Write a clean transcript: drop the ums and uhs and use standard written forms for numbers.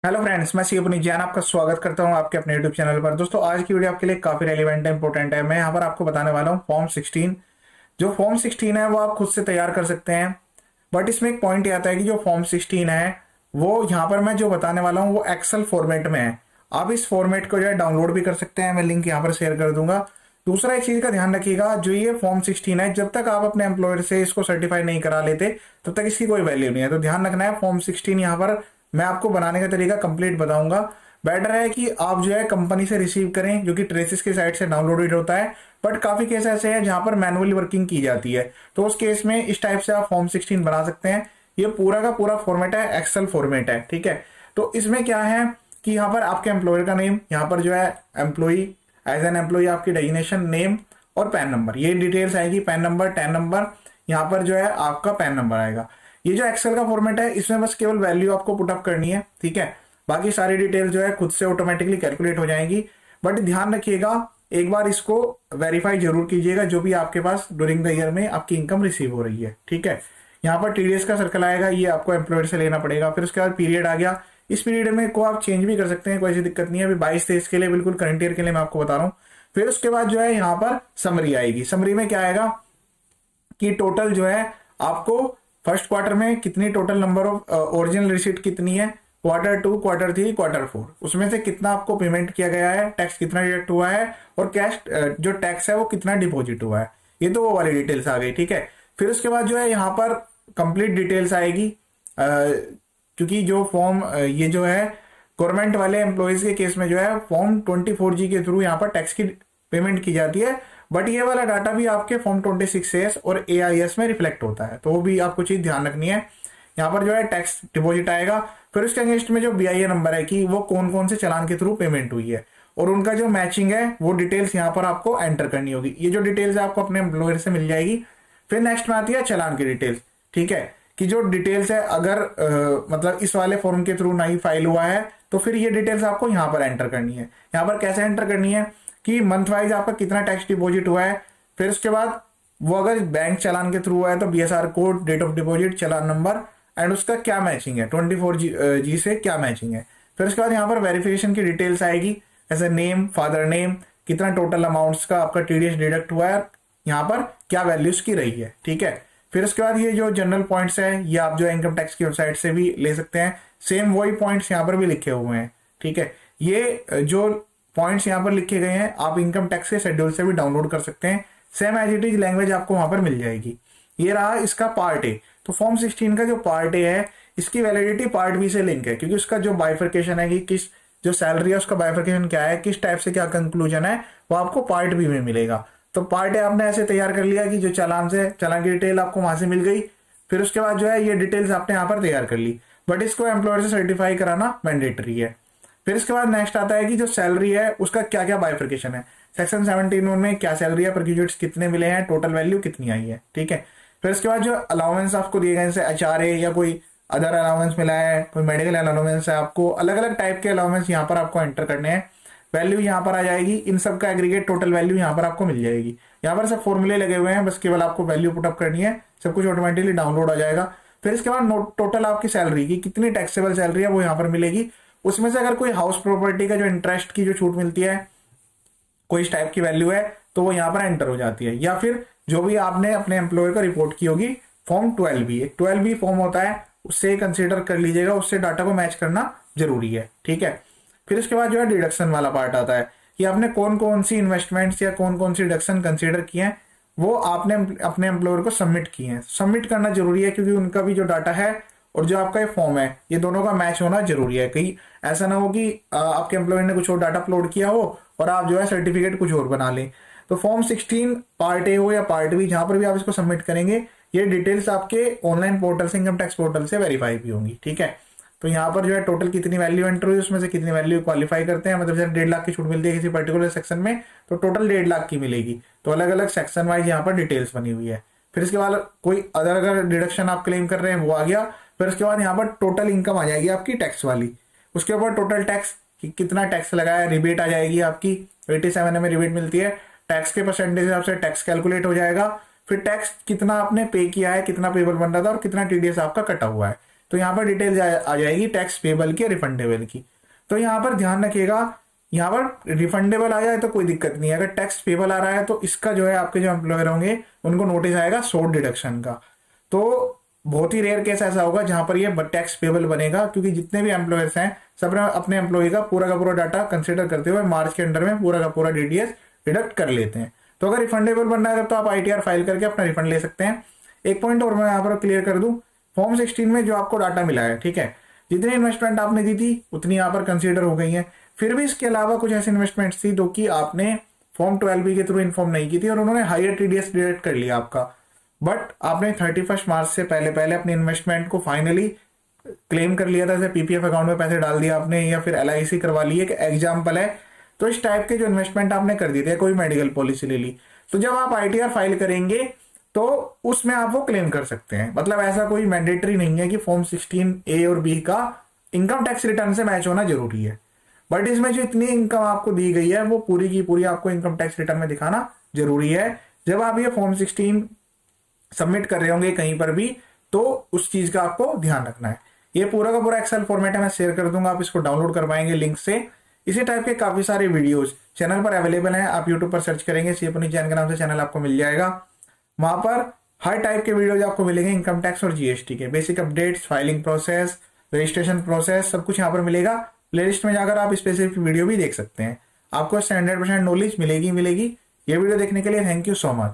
Hello friends, मैं सी अपनी जैन आपका स्वागत करता हूं आपके अपने यूट्यूब चैनल पर। दोस्तों, आज की वीडियो आपके लिए काफी रेलिवेंट है, इंपॉर्टेंट है। मैं यहां पर आपको बताने वाला हूं फॉर्म 16। जो फॉर्म 16 है वो आप खुद से तैयार कर सकते हैं, बट इसमें एक पॉइंट ये आता है कि जो फॉर्म 16 है वो यहाँ पर मैं जो बताने वाला हूँ वो एक्सेल फॉर्मेट में है। आप इस फॉर्मेट को जो है डाउनलोड भी कर सकते हैं, मैं लिंक यहाँ पर शेयर कर दूंगा। दूसरा एक चीज का ध्यान रखिएगा, जो ये फॉर्म 16 है, जब तक आप अपने एम्प्लॉयर से इसको सर्टिफाई नहीं करा लेते तब तक इसकी कोई वैल्यू नहीं है। तो ध्यान रखना है, फॉर्म 16 यहाँ पर मैं आपको बनाने का तरीका कंप्लीट बताऊंगा। बेटर है कि आप जो है कंपनी से रिसीव करें, जो कि ट्रेसिस की साइट से डाउनलोडेड होता है। बट काफी केस ऐसे हैं जहां पर मैनुअली वर्किंग की जाती है, तो उस केस में इस टाइप से आप फॉर्म 16 बना सकते हैं। ये पूरा का पूरा फॉर्मेट है, एक्सेल फॉर्मेट है, ठीक है। तो इसमें क्या है कि यहाँ पर आपके एम्प्लॉयर का नेम, यहाँ पर जो है एम्प्लॉई, एज एन एम्प्लॉई आपकी डेजिग्नेशन, नेम और पैन नंबर, ये डिटेल्स आएगी। पैन नंबर, टैन नंबर, यहाँ पर जो है आपका पैन नंबर आएगा। ये जो एक्सेल का फॉर्मेट है इसमें बस केवल वैल्यू आपको पुटअप करनी है, ठीक है। बाकी सारी डिटेल जो है खुद से ऑटोमेटिकली कैलकुलेट हो जाएंगी। बट ध्यान रखिएगा, एक बार इसको वेरीफाई जरूर कीजिएगा जो भी आपके पास ड्यूरिंग द ईयर में आपकी इनकम रिसीव हो रही है, ठीक है। यहाँ पर टीडीएस का सर्कल आएगा, ये आपको एम्प्लॉयर से लेना पड़ेगा। फिर उसके बाद पीरियड आ गया, इस पीरियड में को आप चेंज भी कर सकते हैं, कोई ऐसी दिक्कत नहीं है। अभी 22-23 के लिए, बिल्कुल करंट ईयर के लिए मैं आपको बता रहा हूँ। फिर उसके बाद जो है यहाँ पर समरी आएगी। समरी में क्या आएगा कि टोटल जो है आपको फर्स्ट क्वार्टर में कितनी total number of original receipt कितनी है, क्वार्टर 2, क्वार्टर 3, क्वार्टर 4, उसमें से कितना आपको पेमेंट किया गया है, टैक्स कितना डिडक्ट हुआ है, और कैश जो टैक्स है वो कितना डिपॉजिट हुआ है। ये तो वो वाली डिटेल्स आ गई, ठीक है। फिर उसके बाद जो है यहाँ पर कंप्लीट डिटेल्स आएगी, क्योंकि जो फॉर्म ये जो है गवर्नमेंट वाले एम्प्लॉयज के केस में जो है फॉर्म 24G के थ्रू यहाँ पर टैक्स की पेमेंट की जाती है। बट ये वाला डाटा भी आपके फॉर्म 26A और AIS में रिफ्लेक्ट होता है, तो वो भी आपको चीज ध्यान रखनी है। यहाँ पर जो है टैक्स डिपॉजिट आएगा। फिर उसके अगेंस्ट में जो BIA नंबर है कि वो कौन कौन से चालान के थ्रू पेमेंट हुई है, और उनका जो मैचिंग है वो डिटेल्स यहाँ पर आपको एंटर करनी होगी। ये जो डिटेल्स है आपको अपने एम्प्लॉयर से मिल जाएगी। फिर नेक्स्ट में आती है चालान की डिटेल्स, ठीक है, कि जो डिटेल्स है अगर मतलब इस वाले फॉर्म के थ्रू नहीं फाइल हुआ है तो फिर ये डिटेल्स आपको यहाँ पर एंटर करनी है। यहाँ पर कैसे एंटर करनी है कि मंथ वाइज आपका कितना टैक्स डिपॉजिट हुआ है। फिर उसके बाद वो अगर बैंक चालान के थ्रू हुआ है तो BSR code, date of deposit, challan number, and उसका क्या मैचिंग है, 24G से क्या मैचिंग है। फिर उसके बाद यहाँ पर वेरिफिकेशन की डिटेल्स आएगी, जैसे नेम, फादर नेम, कितना टोटल अमाउंट्स का आपका TDS डिडक्ट हुआ है, यहाँ पर क्या वैल्यूज की रही है, ठीक है। फिर उसके बाद ये जो जनरल पॉइंट्स है ये आप जो इनकम टैक्स की वेबसाइट से भी ले सकते हैं। सेम वही पॉइंट्स यहाँ पर भी लिखे हुए हैं, ठीक है। ये जो पॉइंट्स यहाँ पर लिखे गए हैं आप इनकम टैक्स के शेड्यूल से भी डाउनलोड कर सकते हैं। Same as it is language आपको वहां पर मिल जाएगी। ये रहा इसका पार्ट ए। तो फॉर्म 16 का जो पार्ट ए है इसकी वैलिडिटी पार्ट बी से लिंक है, क्योंकि उसका जो बाइफर्केशन है कि किस जो सैलरी है उसका बाइफर्केशन क्या है, किस टाइप से क्या कंक्लूजन है, वो आपको पार्ट बी में मिलेगा। तो पार्ट ए आपने ऐसे तैयार कर लिया कि जो चालान की डिटेल आपको वहां से मिल गई। फिर उसके बाद जो है ये डिटेल्स आपने यहाँ पर तैयार कर ली, बट इसको एम्प्लॉयर से सर्टिफाई कराना मैंडेटरी है। फिर इसके बाद नेक्स्ट आता है कि जो सैलरी है उसका क्या क्या बाइफर्केशन है। सेक्शन 17 में क्या सैलरी है, पर ग्रेजुएट्स कितने मिले हैं, टोटल वैल्यू कितनी आई है, ठीक है। फिर इसके बाद जो अलाउंस आपको दिए गए, जैसे HRA या कोई अदर अलाउंस मिला है, कोई मेडिकल अलाउंस है, आपको अलग अलग टाइप के अलाउंस यहाँ पर आपको एंटर करने हैं। वैल्यू यहाँ पर आ जाएगी, इन सब का एग्रीगेट टोटल वैल्यू यहाँ पर आपको मिल जाएगी। यहाँ पर सब फॉर्मूले लगे हुए हैं, बस केवल आपको वैल्यू पुटअप करनी है, सब कुछ ऑटोमेटिकली डाउनलोड आ जाएगा। फिर इसके बाद टोटल आपकी सैलरी की कितनी टैक्सेबल सैलरी है वो यहाँ पर मिलेगी। उसमें से अगर कोई हाउस प्रॉपर्टी का जो इंटरेस्ट की जो छूट मिलती है, कोई इस टाइप की वैल्यू है, तो वो यहाँ पर एंटर हो जाती है। या फिर जो भी आपने अपने एम्प्लॉयर को रिपोर्ट की होगी, फॉर्म 12B, एक 12B फॉर्म होता है, उससे कंसीडर कर लीजिएगा, उससे डाटा को मैच करना जरूरी है, ठीक है। फिर इसके बाद जो है डिडक्शन वाला पार्ट आता है कि आपने कौन कौन सी इन्वेस्टमेंट्स या कौन कौन सी डिडक्शन कंसीडर किए हैं, वो आपने अपने एम्प्लॉयर को सबमिट किए हैं। सबमिट करना जरूरी है, क्योंकि उनका भी जो डाटा है और जो आपका ये फॉर्म है ये दोनों का मैच होना जरूरी है। कहीं ऐसा ना हो कि आपके एम्प्लॉयर ने कुछ और डाटा अपलोड किया हो और आप जो है सर्टिफिकेट कुछ और बना लें। तो फॉर्म 16 पार्ट ए हो या पार्ट बी, जहां पर भी आप इसको सबमिट करेंगे ये डिटेल्स आपके ऑनलाइन पोर्टल से, इनकम टैक्स पोर्टल से वेरीफाई भी होंगी, ठीक है। तो यहाँ पर जो है टोटल कितनी वैल्यू एंटर हुई, उसमें से कितनी वैल्यू क्वालिफाई करते हैं, मतलब जैसे 1.5 लाख की छूट मिलती है किसी पर्टिकुलर सेक्शन में, तो टोटल 1.5 लाख की मिलेगी। तो अलग अलग सेक्शन वाइज यहाँ पर डिटेल्स बनी हुई है। फिर इसके बाद कोई अदर अगर डिडक्शन आप क्लेम कर रहे हैं वो आ गया। फिर उसके बाद यहाँ पर टोटल इनकम आ जाएगी आपकी टैक्स वाली, उसके ऊपर टोटल टैक्स कितना टैक्स लगाया, रिबेट आ जाएगी आपकी 87 में रिबेट मिलती है, टैक्स के परसेंटेज हिसाब से टैक्स कैलकुलेट हो जाएगा। फिर टैक्स कितना आपने पे किया है, कितना पेबल बन रहा था और कितना TDS आपका कटा हुआ है। तो यहाँ पर डिटेल आ जाएगी टैक्स पेबल की, रिफंडेबल की। तो यहाँ पर ध्यान रखिएगा, यहाँ पर रिफंडेबल आ जाए तो कोई दिक्कत नहीं है, अगर टैक्स पेबल आ रहा है तो इसका जो है आपके जो एम्प्लॉयर होंगे उनको नोटिस आएगा शॉर्ट डिडक्शन का। तो बहुत ही रेयर केस ऐसा होगा जहां पर ये टैक्स पेबल बनेगा, क्योंकि जितने भी एम्प्लॉयर्स हैं सब अपने एम्प्लॉय का पूरा डाटा कंसिडर करते हुए मार्च के अंडर में पूरा का पूरा डीडीएस डिडक्ट कर लेते हैं। तो अगर रिफंडेबल बनना है तो आप आईटीआर फाइल करके अपना रिफंड ले सकते हैं। एक पॉइंट और मैं यहाँ पर क्लियर कर दूं, फॉर्म 16 में जो आपको डाटा मिला है, ठीक है, जितनी इन्वेस्टमेंट आपने दी थी उतनी यहाँ पर कंसिडर हो गई है। फिर भी इसके अलावा कुछ ऐसी इन्वेस्टमेंट थी जो कि आपने फॉर्म 12B के थ्रू इन्फॉर्म नहीं की थी और उन्होंने हायर टीडीएस डिडक्ट कर लिया आपका, बट आपने 31 मार्च से पहले पहले अपनी इन्वेस्टमेंट को फाइनली क्लेम कर लिया था, जैसे पीपीएफ अकाउंट में पैसे डाल दिया आपने या फिर एलआईसी करवा ली, एक एग्जाम्पल है। तो इस टाइप के जो इन्वेस्टमेंट आपने कर दी थी, कोई मेडिकल पॉलिसी ले ली, तो जब आप आईटीआर फाइल करेंगे तो उसमें आप वो क्लेम कर सकते हैं। मतलब ऐसा कोई मैंडेटरी नहीं है कि फॉर्म 16A और B का इनकम टैक्स रिटर्न से मैच होना जरूरी है, बट इसमें जो इतनी इनकम आपको दी गई है वो पूरी की पूरी आपको इनकम टैक्स रिटर्न में दिखाना जरूरी है। जब आप ये फॉर्म 16 सबमिट कर रहे होंगे कहीं पर भी, तो उस चीज का आपको ध्यान रखना है। ये पूरा का पूरा एक्सेल फॉर्मेट है, मैं शेयर कर दूंगा, आप इसको डाउनलोड कर पाएंगे लिंक से। इसी टाइप के काफी सारे वीडियोस चैनल पर अवेलेबल हैं, आप यूट्यूब पर सर्च करेंगे सी अपनी जैन के नाम से चैनल आपको मिल जाएगा। वहां पर हर टाइप के वीडियोज आपको मिलेंगे, इनकम टैक्स और जीएसटी के basic updates, filing process, registration process, सब कुछ यहाँ पर मिलेगा। प्लेलिस्ट में जाकर आप स्पेसिफिक वीडियो भी देख सकते हैं, आपको 100% नॉलेज मिलेगी। ये वीडियो देखने के लिए थैंक यू सो मच।